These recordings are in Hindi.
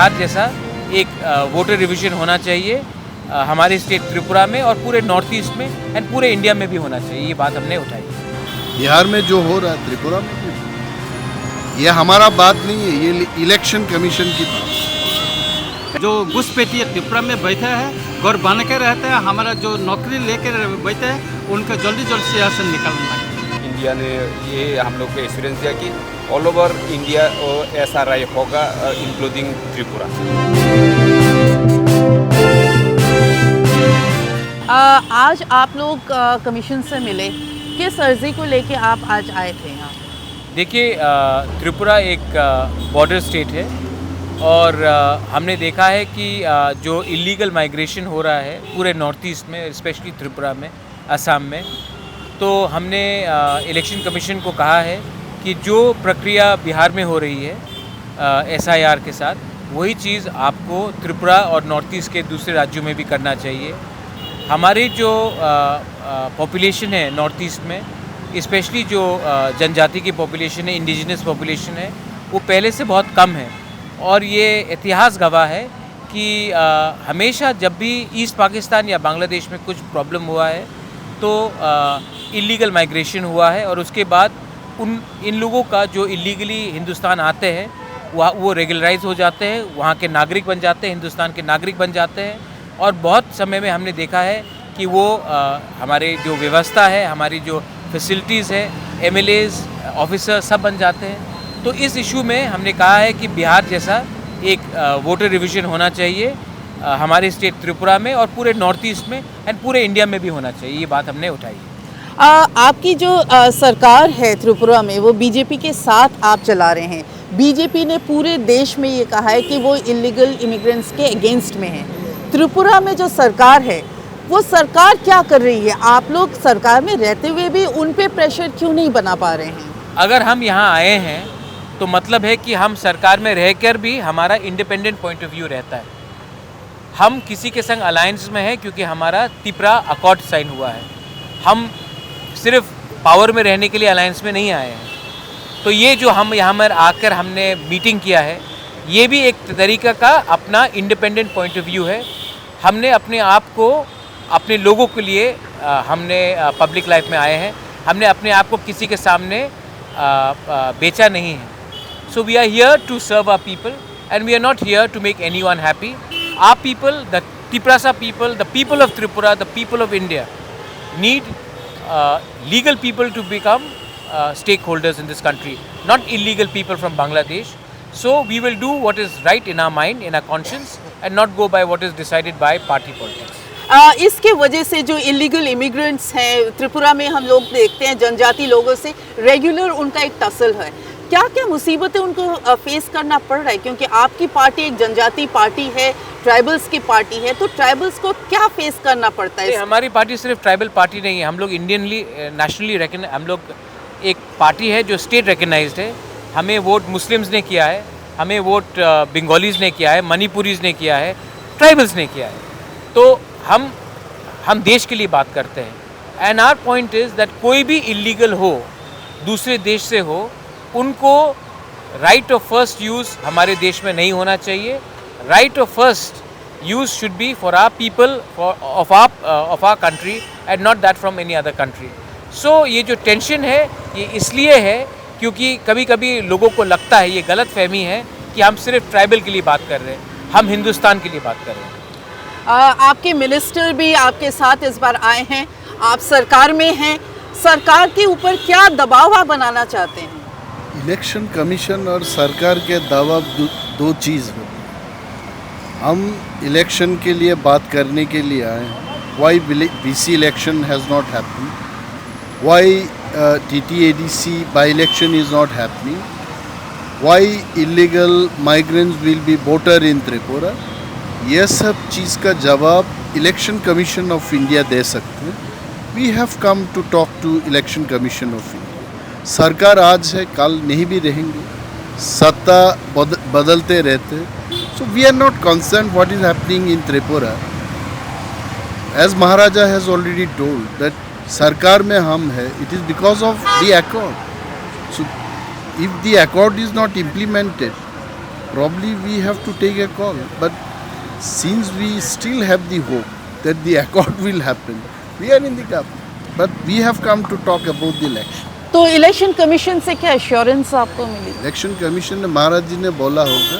बिहार जैसा एक वोटर रिविजन होना चाहिए हमारे स्टेट त्रिपुरा में और पूरे नॉर्थ ईस्ट में एंड पूरे इंडिया में भी होना चाहिए। ये बात हमने उठाई। बिहार में जो हो रहा है त्रिपुरा में भी, ये हमारा बात नहीं है, ये इलेक्शन कमीशन की बात है। जो घुसपैठी त्रिपुरा में बैठे हैं, घर बन के रहते हैं, हमारा जो नौकरी लेकर बैठे हैं, उनको जल्दी से यहाँ से निकलना है। इंडिया ने ये हम लोग को एक्सपीरियंस दिया कि ऑल ओवर इंडिया SRI होगा, इंक्लूडिंग त्रिपुरा। आज आप लोग कमीशन से मिले, किस अर्जी को लेके आप आज आए थे यहाँ? देखिए, त्रिपुरा एक बॉर्डर स्टेट है और हमने देखा है कि जो इलीगल माइग्रेशन हो रहा है पूरे नॉर्थ ईस्ट में, स्पेशली त्रिपुरा में, असम में, तो हमने इलेक्शन कमीशन को कहा है कि जो प्रक्रिया बिहार में हो रही है SIR के साथ, वही चीज़ आपको त्रिपुरा और नॉर्थ ईस्ट के दूसरे राज्यों में भी करना चाहिए। हमारी जो पॉपुलेशन है नॉर्थ ईस्ट में, स्पेशली जो जनजाति की पॉपुलेशन है, इंडिजिनस पॉपुलेशन है, वो पहले से बहुत कम है और ये इतिहास गवाह है कि हमेशा जब भी ईस्ट पाकिस्तान या बांग्लादेश में कुछ प्रॉब्लम हुआ है तो इलीगल माइग्रेशन हुआ है और उसके बाद इन लोगों का जो इलीगली हिंदुस्तान आते हैं वो रेगुलराइज हो जाते हैं, वहाँ के नागरिक बन जाते हैं, हिंदुस्तान के नागरिक बन जाते हैं और बहुत समय में हमने देखा है कि वो हमारे जो व्यवस्था है, हमारी जो फैसिलिटीज़ है, MLAs, ऑफिसर सब बन जाते हैं। तो इस इशू में हमने कहा है कि बिहार जैसा एक वोटर रिविजन होना चाहिए हमारे स्टेट त्रिपुरा में और पूरे नॉर्थ ईस्ट में एंड पूरे इंडिया में भी होना चाहिए। ये बात हमने उठाई है। आपकी जो सरकार है त्रिपुरा में, वो बीजेपी के साथ आप चला रहे हैं। बीजेपी ने पूरे देश में ये कहा है कि वो इलीगल इमिग्रेंट्स के अगेंस्ट में है। त्रिपुरा में जो सरकार है, वो सरकार क्या कर रही है? आप लोग सरकार में रहते हुए भी उन पे प्रेशर क्यों नहीं बना पा रहे हैं? अगर हम यहाँ आए हैं तो मतलब है कि हम सरकार में रहकर भी हमारा इंडिपेंडेंट पॉइंट ऑफ व्यू रहता है। हम किसी के संग अलायंस में हैं क्योंकि हमारा त्रिपुरा अकॉर्ड साइन हुआ है। हम सिर्फ पावर में रहने के लिए अलायंस में नहीं आए हैं। तो ये जो हम यहाँ पर आकर हमने मीटिंग किया है, ये भी एक तरीका का अपना इंडिपेंडेंट पॉइंट ऑफ व्यू है। हमने अपने आप को, अपने लोगों के लिए हमने पब्लिक लाइफ में आए हैं। हमने अपने आप को किसी के सामने बेचा नहीं है। So we are here to serve our people and we are not here to make anyone happy. Our people, the Tiprasa people, the people of Tripura, the people of India need legal people to become stakeholders in this country, not illegal people from Bangladesh. So we will do what is right in our mind, in our conscience, and not go by what is decided by party politics. इसके वजह से जो इलीगल इमिग्रेंट्स हैं त्रिपुरा में, हम लोग देखते हैं जनजाति लोगों से रेगुलर उनका एक टसल है। क्या क्या मुसीबतें उनको फेस करना पड़ रहा है? क्योंकि आपकी पार्टी एक जनजाति पार्टी है, ट्राइबल्स की पार्टी है, तो ट्राइबल्स को क्या फेस करना पड़ता है? हमारी पार्टी सिर्फ ट्राइबल पार्टी नहीं है। हम लोग इंडियनली, नेशनली हम लोग एक पार्टी है जो स्टेट रिकग्नाइज्ड है। हमें वोट मुस्लिम्स ने किया है, हमें वोट बंगालीज ने किया है, मणिपुरीज ने किया है, ट्राइबल्स ने किया है। तो हम देश के लिए बात करते हैं। And our point is that कोई भी इलीगल हो, दूसरे देश से हो, उनको राइट ऑफ फर्स्ट यूज़ हमारे देश में नहीं होना चाहिए। Right of first use should be for our people of our country and not that from any other country. So ये जो टेंशन है ये इसलिए है क्योंकि कभी कभी लोगों को लगता है, ये गलत फहमी है कि हम सिर्फ ट्राइबल के लिए बात कर रहे हैं। हम हिंदुस्तान के लिए बात कर रहे हैं। आपके मिनिस्टर भी आपके साथ इस बार आए हैं, आप सरकार में हैं। सरकार के ऊपर क्या दबाव आप बनाना चाहते हैं? इलेक्शन कमीशन और सरकार के दबाव दो चीज़ होती है। हम इलेक्शन के लिए बात करने के लिए आए हैं। Why BC election has not happen, why TTADC by election is not happening, why illegal migrants will be voter in Tripura, ये सब चीज़ का जवाब इलेक्शन कमीशन ऑफ इंडिया दे सकते हैं। We have come to talk to election commission of India. सरकार आज है, कल नहीं भी रहेंगे, सत्ता बदलते रहते। So we are not concern what is happening in Tripura. As maharaja has already told that सरकार में हम है, it is because of the accord. So if the accord is not implemented, probably we have to take a call. But since we still have the hope that the accord will happen, we are in the government. But we have come to talk about the election. तो इलेक्शन कमीशन से क्या एश्योरेंस आपको मिली? इलेक्शन कमीशन ने महाराज जी ने बोला होगा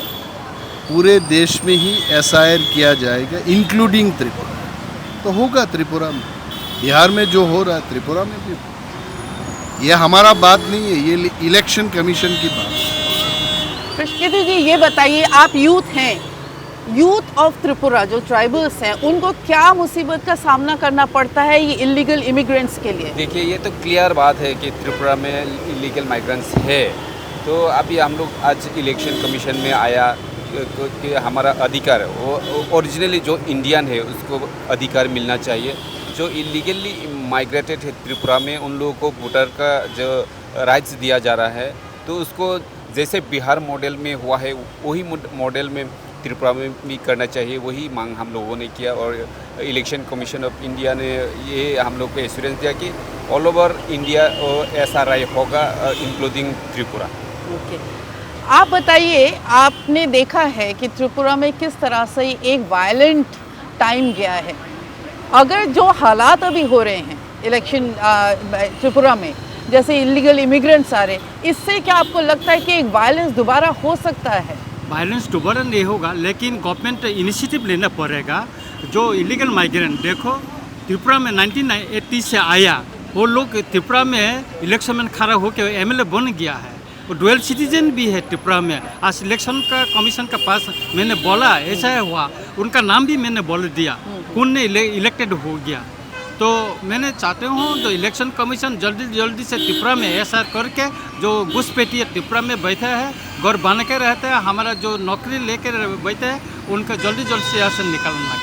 पूरे देश में ही SIR किया जाएगा इंक्लूडिंग त्रिपुरा। तो होगा त्रिपुरा में, बिहार में जो हो रहा है त्रिपुरा में भी। ये हमारा बात नहीं है, ये इलेक्शन कमीशन की बात है। कृष्णकेतु जी ये बताइए, आप यूथ हैं, यूथ ऑफ त्रिपुरा जो ट्राइबल्स हैं उनको क्या मुसीबत का सामना करना पड़ता है ये इलीगल इमिग्रेंट्स के लिए? देखिए, ये तो क्लियर बात है कि त्रिपुरा में इलीगल माइग्रेंट्स है। तो अभी हम लोग आज इलेक्शन कमीशन में आया कि हमारा अधिकार, वो ओरिजिनली जो इंडियन है उसको अधिकार मिलना चाहिए। जो इलीगली माइग्रेटेड है त्रिपुरा में, उन लोगों को वोटर का जो राइट्स दिया जा रहा है, तो उसको जैसे बिहार मॉडल में हुआ है वही मॉडल में त्रिपुरा में भी करना चाहिए। वही मांग हम लोगों ने किया और इलेक्शन कमीशन ऑफ इंडिया ने ये हम लोग को एश्योरेंस दिया कि ऑल ओवर इंडिया SRI होगा इंक्लूडिंग त्रिपुरा। ओके, आप बताइए, आपने देखा है कि त्रिपुरा में किस तरह से एक वायलेंट टाइम गया है। अगर जो हालात अभी हो रहे हैं इलेक्शन त्रिपुरा में, जैसे इलीगल इमिग्रेंट्स आ रहे, इससे क्या आपको लगता है कि एक वायलेंस दोबारा हो सकता है? वायलेंस दोबारा नहीं होगा, लेकिन गवर्नमेंट इनिशिएटिव लेना पड़ेगा। जो इलीगल माइग्रेंट देखो त्रिपुरा में 1980 से आया, वो लोग त्रिपुरा में इलेक्शन में खड़ा होकर MLA बन गया है, वो डुअल सिटीजन भी है त्रिपुरा में। आज इलेक्शन का कमीशन के पास मैंने बोला ऐसा हुआ, उनका नाम भी मैंने बोल दिया, कौन ने इलेक्टेड हो गया। तो मैंने चाहते हूँ जो इलेक्शन कमीशन जल्दी से त्रिपुरा में SR करके जो घुसपैठिए त्रिपुरा में बैठे हैं, घर बन के रहते हैं, हमारा जो नौकरी लेकर बैठे हैं, उनका जल्दी से यहाँ से निकालना।